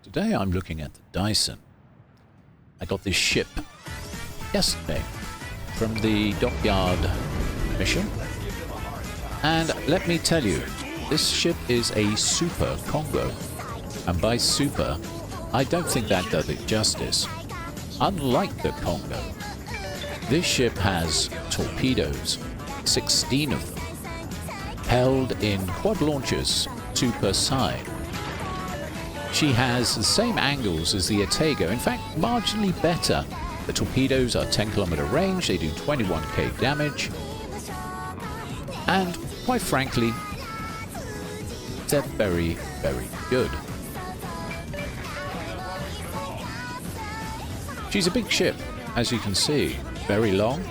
Today I'm looking at the Daisen. I got this ship yesterday from the dockyard mission, and let me tell you, this ship is a super Congo, and by super I don't think that does it justice. Unlike the Congo, this ship has torpedoes, 16 of them, held in quad launchers, 2 per side. She has the same angles as the Atego, in fact marginally better. The torpedoes are 10-kilometer range, they do 21k damage, and quite frankly, they're very, very good. She's a big ship, as you can see, very long,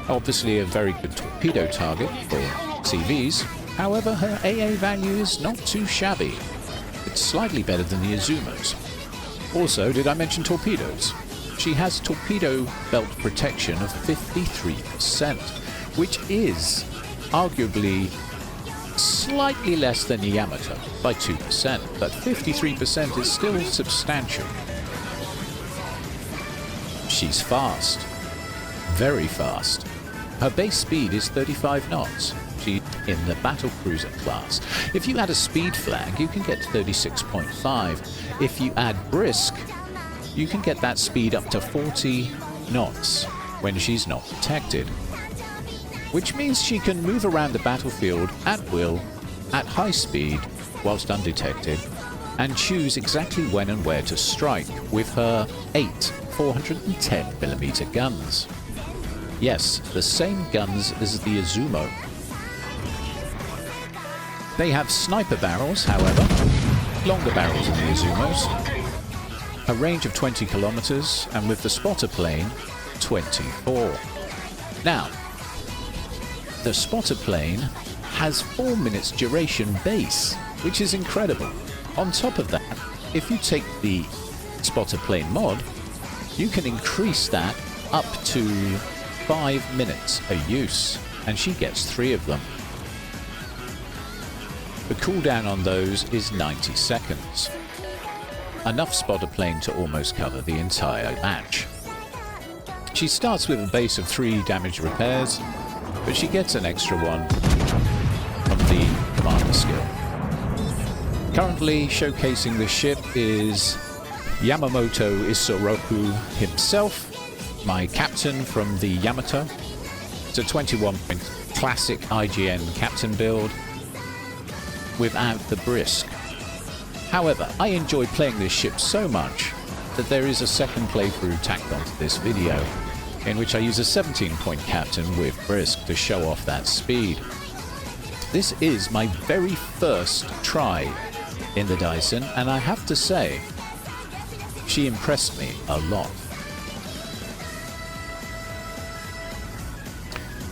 obviously a very good torpedo target for CVs. However, her AA value is not too shabby. It's slightly better than the Izumo's. Also, did I mention torpedoes? She has torpedo belt protection of 53%, which is arguably slightly less than the Yamato by 2%, but 53% is still substantial. She's fast, very fast. Her base speed is 35 knots. She's in the battle cruiser class. If you add a speed flag, you can get 36.5. If you add brisk, you can get that speed up to 40 knots when she's not detected, which means she can move around the battlefield at will, at high speed, whilst undetected, and choose exactly when and where to strike with her 8 410mm guns. Yes, the same guns as the Izumo. They have sniper barrels, however, longer barrels than the Izumos, a range of 20 kilometers, and with the spotter plane, 24. Now, the spotter plane has 4 minutes duration base, which is incredible. On top of that, if you take the spotter plane mod, you can increase that up to 5 minutes a use, and she gets 3 of them. The cooldown on those is 90 seconds. Enough spotter plane to almost cover the entire match. She starts with a base of 3 damage repairs, but she gets an extra one from the commander skill. Currently showcasing the ship is Yamamoto Isoroku himself, my captain from the Yamato. It's a 21-point classic IGN captain build without the brisk. However, I enjoy playing this ship so much that there is a second playthrough tacked onto this video in which I use a 17-point captain with brisk to show off that speed. This is my very first try in the Daisen, and I have to say, she impressed me a lot.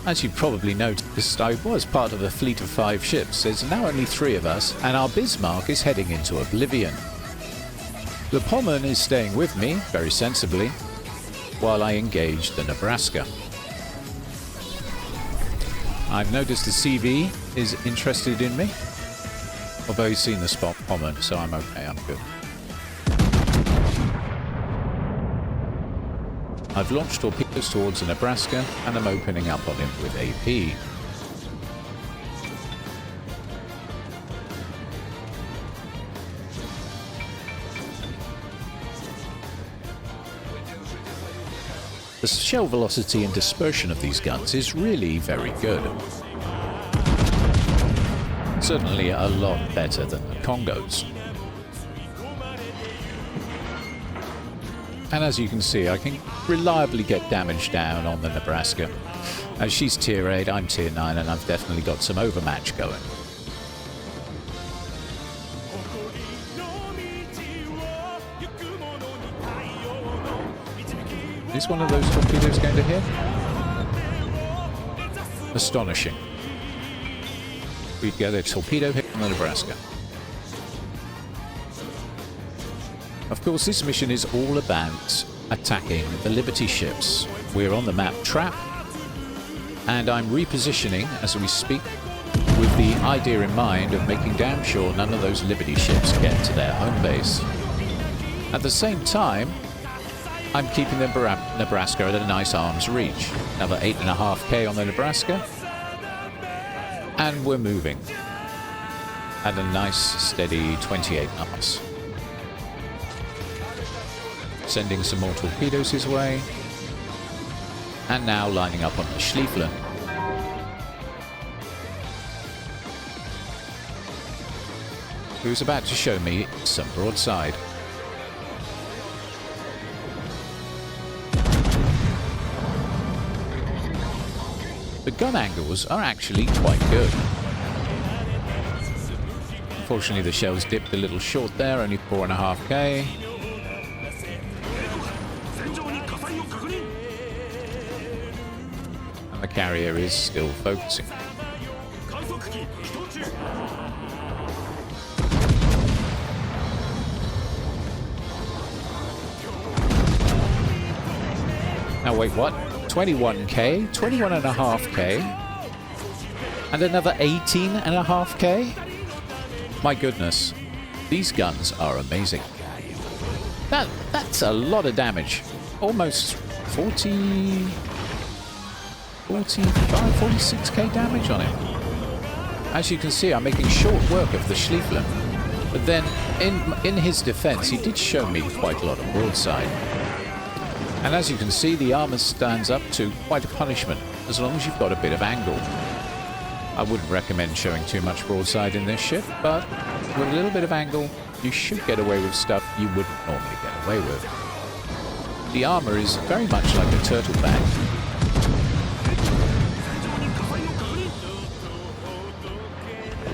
As you probably noticed, I was part of a fleet of 5 ships. There's now only 3 of us, and our Bismarck is heading into oblivion. The Pommern is staying with me, very sensibly, while I engage the Nebraska. I've noticed the CV is interested in me, although he's seen the spot Pommern, so I'm okay, I'm good. I've launched torpedoes towards the Nebraska, and I'm opening up on him with AP. The shell velocity and dispersion of these guns is really very good. Certainly a lot better than the Congos. And as you can see, I can reliably get damage down on the Nebraska. As she's tier 8, I'm tier 9, and I've definitely got some overmatch going. Is one of those torpedoes going to hit? Astonishing. We get a torpedo hit on the Nebraska. Of course, this mission is all about attacking the Liberty ships. We're on the map Trap, and I'm repositioning as we speak with the idea in mind of making damn sure none of those Liberty ships get to their home base. At the same time, I'm keeping the Nebraska at a nice arm's reach. Another 8.5k on the Nebraska. And we're moving at a nice, steady 28 knots. Sending some more torpedoes his way. And now lining up on the Schliefflen. Who's about to show me some broadside. The gun angles are actually quite good. Unfortunately, the shells dipped a little short there, only 4.5k. And the carrier is still focusing. Now wait, what? 21k, 21.5k, and another 18.5k? My goodness, these guns are amazing. That's a lot of damage. Almost 40, 45, 46k damage on him. As you can see, I'm making short work of the Schliefflen. But then, in his defense, he did show me quite a lot of broadside. And as you can see, the armor stands up to quite a punishment, as long as you've got a bit of angle. I wouldn't recommend showing too much broadside in this ship, but with a little bit of angle, you should get away with stuff you wouldn't normally get away with. The armor is very much like a turtle bag.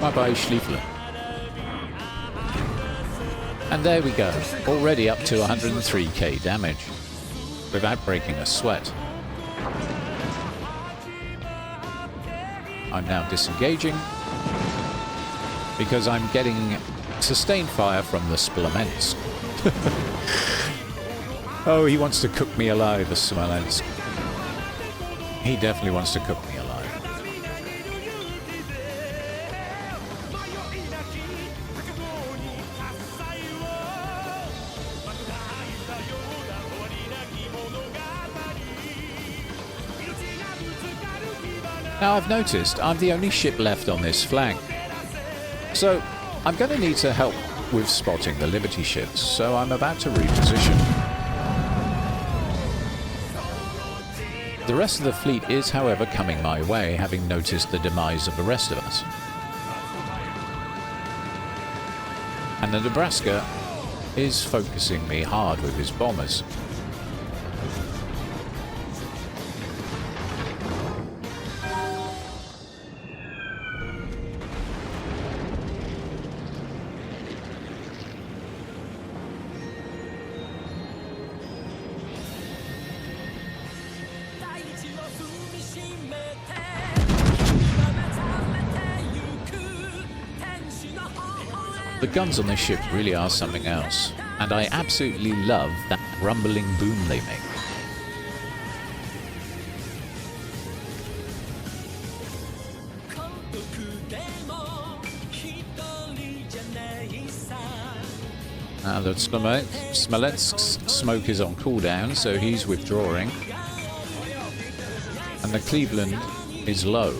Bye-bye, Schliefflen. And there we go, already up to 103k damage. Without breaking a sweat. I'm now disengaging because I'm getting sustained fire from the Smolensk. Oh, he wants to cook me alive, the Smolensk. He definitely wants to cook me alive. Now I've noticed I'm the only ship left on this flank. So I'm going to need to help with spotting the Liberty ships, so I'm about to reposition. The rest of the fleet is, however, coming my way, having noticed the demise of the rest of us. And the Nebraska is focusing me hard with his bombers. The guns on this ship really are something else, and I absolutely love that rumbling boom they make. The Smolensk's smoke is on cooldown, so he's withdrawing. And the Cleveland is low.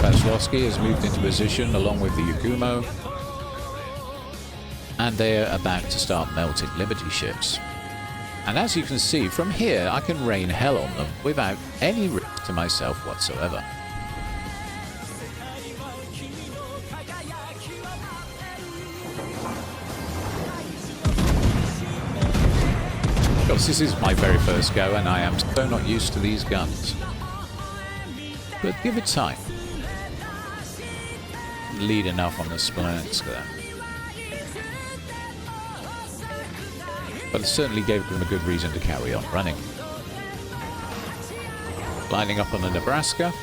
Vaslowski has moved into position along with the Yakumo, and they're about to start melting Liberty ships. And as you can see, from here I can rain hell on them without any risk to myself whatsoever. Of course, this is my very first go, and I am so not used to these guns. But give it time. Lead enough on the Smolensk there. But it certainly gave them a good reason to carry on running. Lining up on the Nebraska,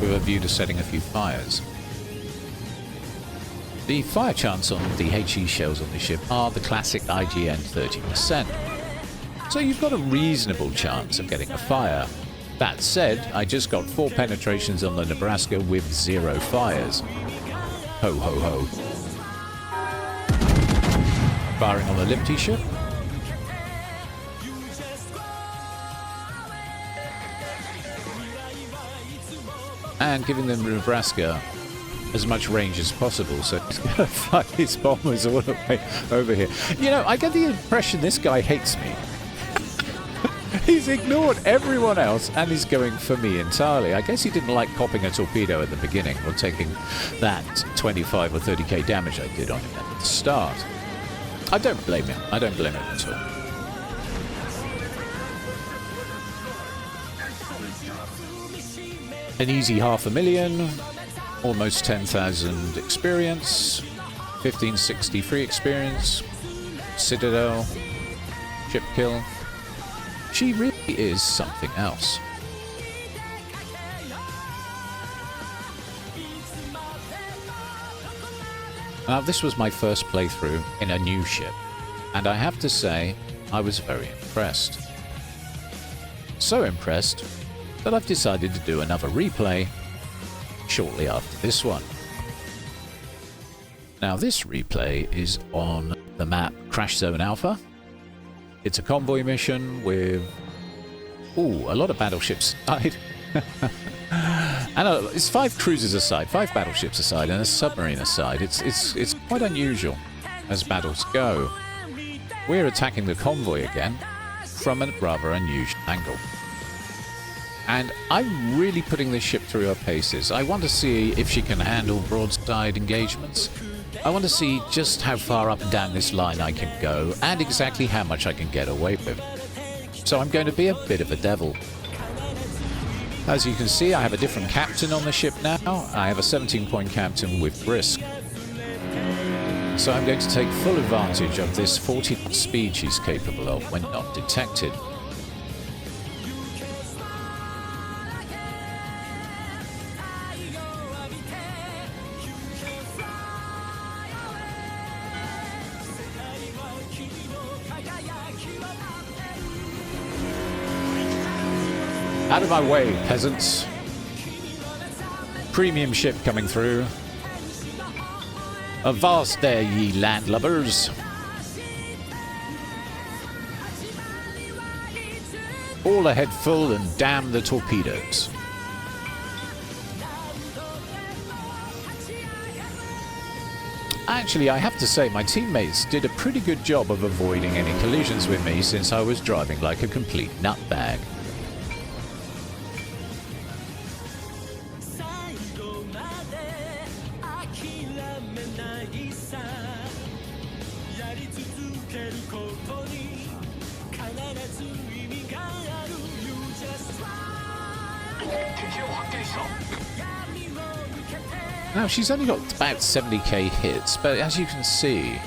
with a view to setting a few fires. The fire chance on the HE shells on the ship are the classic IGN 30%. So you've got a reasonable chance of getting a fire. That said, I just got 4 penetrations on the Nebraska with 0 fires. Ho ho ho. Firing on the Liberty ship. And giving them Nebraska as much range as possible, so he's going to fly his bombers all the way over here. You know, I get the impression this guy hates me. He's ignored everyone else and he's going for me entirely. I guess he didn't like popping a torpedo at the beginning or taking that 25 or 30k damage I did on him at the start. I don't blame him. I don't blame him at all. An easy 500,000, almost 10,000 experience, 1560 free experience, Citadel, ship kill. She really is something else. Now, this was my first playthrough in a new ship, and I have to say, I was very impressed. So impressed that I've decided to do another replay shortly after this one. Now, this replay is on the map Crash Zone Alpha. It's a convoy mission with, a lot of battleships aside. And it's 5 cruisers aside, 5 battleships aside, and a submarine aside. It's quite unusual as battles go. We're attacking the convoy again from a rather unusual angle. And I'm really putting this ship through her paces. I want to see if she can handle broadside engagements. I want to see just how far up and down this line I can go, and exactly how much I can get away with. So I'm going to be a bit of a devil. As you can see, I have a different captain on the ship now. I have a 17-point captain with Brisk. So I'm going to take full advantage of this 40 knot speed she's capable of when not detected. Out of my way, peasants. Premium ship coming through. Avast there, ye landlubbers. All ahead full and damn the torpedoes. Actually, I have to say, my teammates did a pretty good job of avoiding any collisions with me since I was driving like a complete nutbag. Now, she's only got about 70k hits, but as you can see,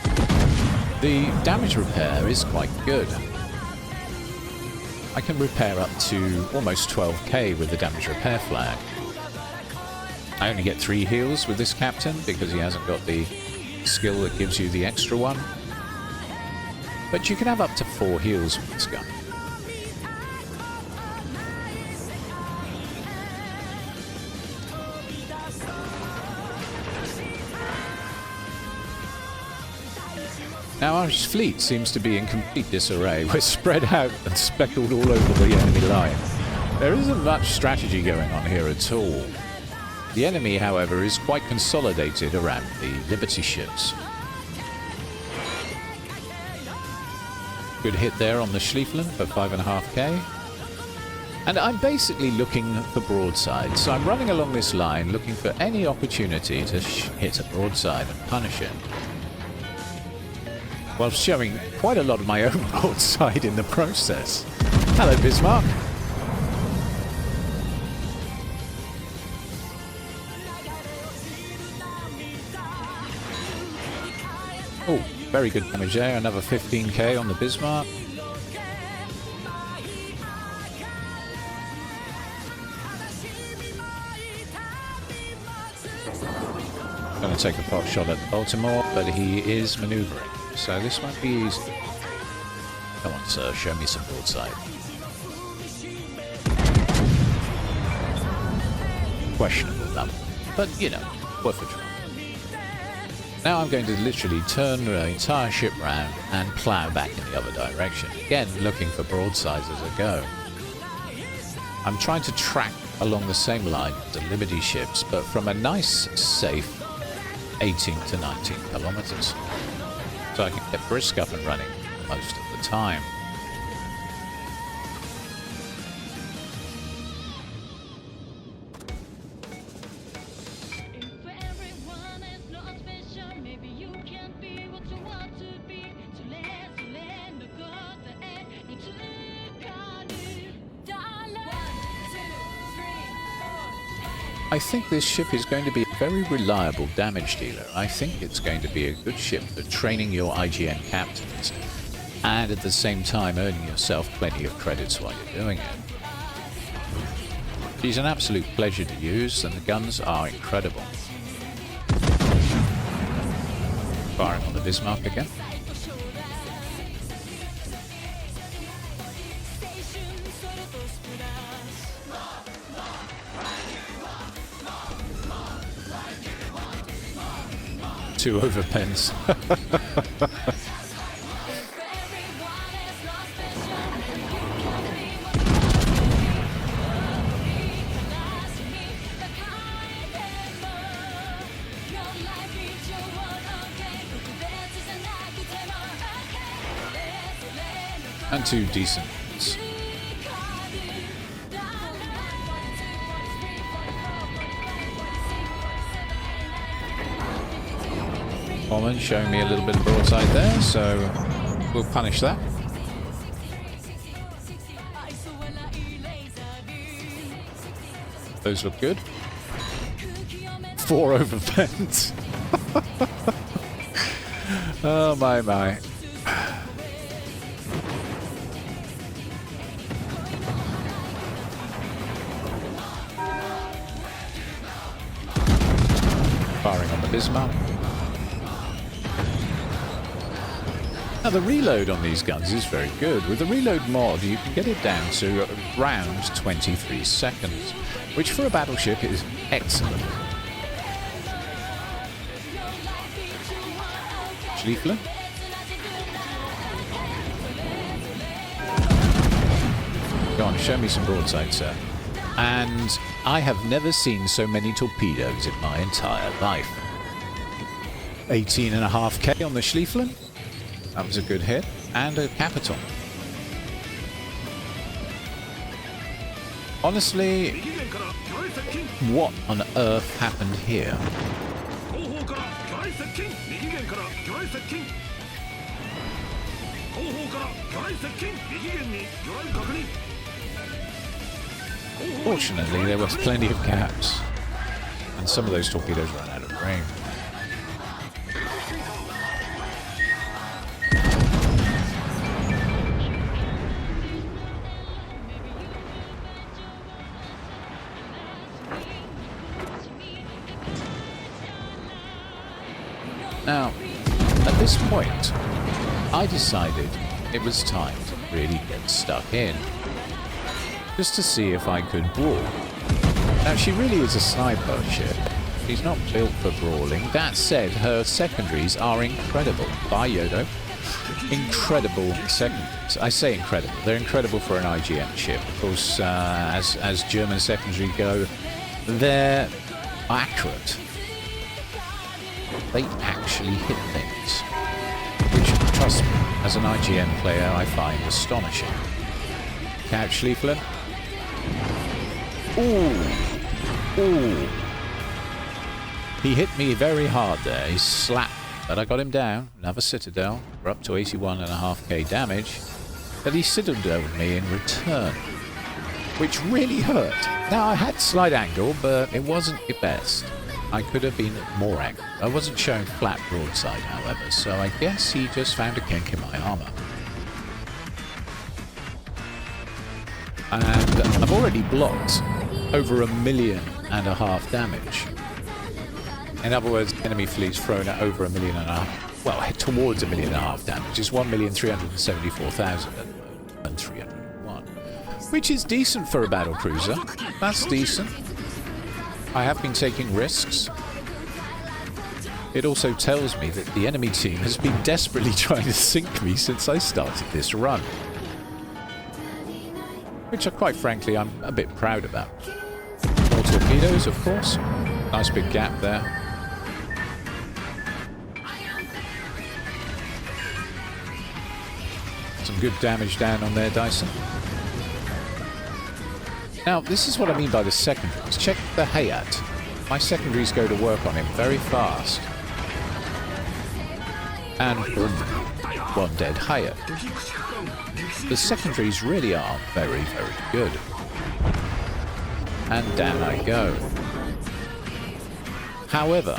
the damage repair is quite good. I can repair up to almost 12k with the damage repair flag. I only get 3 heals with this captain because he hasn't got the skill that gives you the extra one. But you can have up to 4 heals with this gun. Now our fleet seems to be in complete disarray. We're spread out and speckled all over the enemy line. There isn't much strategy going on here at all. The enemy, however, is quite consolidated around the Liberty ships. Good hit there on the Schlieffelen for 5.5k. And I'm basically looking for broadside, so I'm running along this line looking for any opportunity to hit a broadside and punish it. While showing quite a lot of my own broadside in the process. Hello, Bismarck. Oh, very good damage there. Another 15k on the Bismarck. Going to take a pot shot at Baltimore, but he is manoeuvring. So this won't be easy. Come on, sir, show me some broadside. questionable level. But, you know, worth a try. Now I'm going to literally turn the entire ship round and plough back in the other direction. Again, looking for broadsides as I go. I'm trying to track along the same line as the Liberty ships, but from a nice, safe 18 to 19 kilometers. So I can get brisk up and running most of the time. I think this ship is going to be a very reliable damage dealer. I think it's going to be a good ship for training your IGN captains and at the same time earning yourself plenty of credits while you're doing it. She's an absolute pleasure to use and the guns are incredible. Firing on the Bismarck again. Two overpens. And two decent ones. Common showing me a little bit of broadside there, so we'll punish that. Those look good. 4 overpens. Oh my. Firing on the Bismarck. Now the reload on these guns is very good. With the reload mod you can get it down to around 23 seconds, which for a battleship is excellent. Schlieffler. Go on, show me some broadside, sir. And I have never seen so many torpedoes in my entire life. 18.5k on the Schlieffler. That was a good hit. And a Capital. Honestly, what on earth happened here? Fortunately, there was plenty of gaps. And some of those torpedoes ran out of range. Now, at this point, I decided it was time to really get stuck in, just to see if I could brawl. Now, she really is a sniper ship. She's not built for brawling. That said, her secondaries are incredible. Bye, Yodo. Incredible secondaries. I say incredible. They're incredible for an IGN ship. Of course, as German secondary go, they're accurate. They actually hit things, which, trust me, as an IGN player, I find astonishing. Couch Schlieffler. Ooh. He hit me very hard there. He slapped me, but I got him down. Another Citadel. We're up to 81.5k damage. But he Citadel'd me in return, which really hurt. Now, I had slight angle, but it wasn't the best. I could have been more angry. I wasn't showing flat broadside, however, so I guess he just found a kink in my armor. And I've already blocked over 1.5 million damage. In other words, enemy fleet's thrown at over 1.5 million, well, towards 1.5 million damage. It's 1,374,301, which is decent for a battle cruiser. That's decent. I have been taking risks. It also tells me that the enemy team has been desperately trying to sink me since I started this run. Which, quite frankly, I'm a bit proud about. More torpedoes, of course. Nice big gap there. Some good damage down on there, Daisen. Now, this is what I mean by the secondaries. Check the Hayat. My secondaries go to work on him very fast. And boom, one dead Hayat. The secondaries really are very, very good. And down I go. However,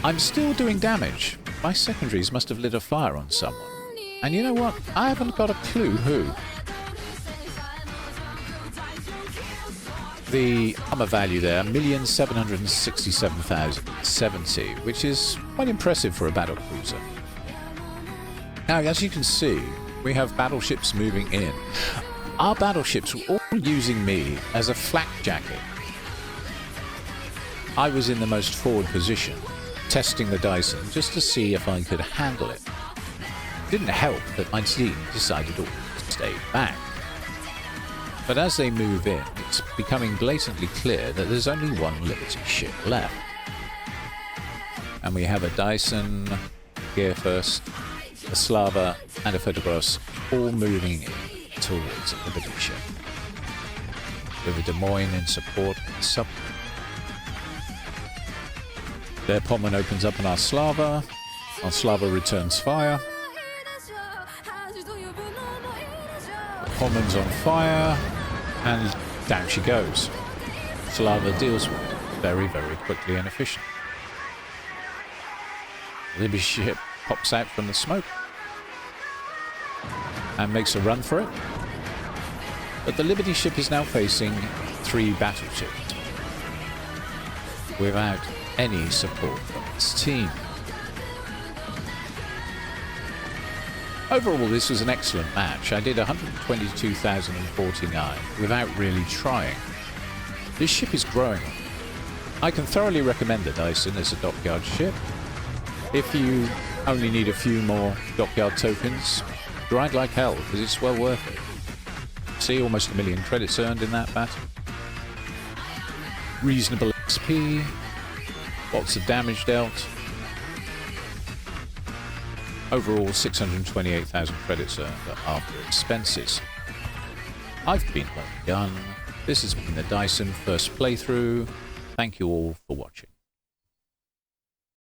I'm still doing damage. My secondaries must have lit a fire on someone. And you know what? I haven't got a clue who. The armor value there, 1,767,070, which is quite impressive for a battle cruiser. Now, as you can see, we have battleships moving in. Our battleships were all using me as a flak jacket. I was in the most forward position, testing the Daisen just to see if I could handle it. It didn't help that my team decided to stay back. But as they move in, it's becoming blatantly clear that there's only one Liberty ship left. And we have a Daisen, Gear First, a Slava, and a Fedogros all moving in towards a Liberty ship. With a Des Moines in support of the sub. Their Pommern opens up on our Slava. Our Slava returns fire. The Pommern's on fire. And down she goes. Slava deals with it very, very quickly and efficiently. The Liberty ship pops out from the smoke and makes a run for it. But the Liberty ship is now facing 3 battleships without any support from its team. Overall, this was an excellent match. I did 122,049 without really trying. This ship is growing. I can thoroughly recommend the Daisen as a dockyard ship. If you only need a few more dockyard tokens, grind like hell, because it's well worth it. See, almost 1 million credits earned in that battle. Reasonable XP. Lots of damage dealt. Overall, 628,000 credits earned after expenses. I've been Lonely Gun. This has been the Daisen first playthrough. Thank you all for watching.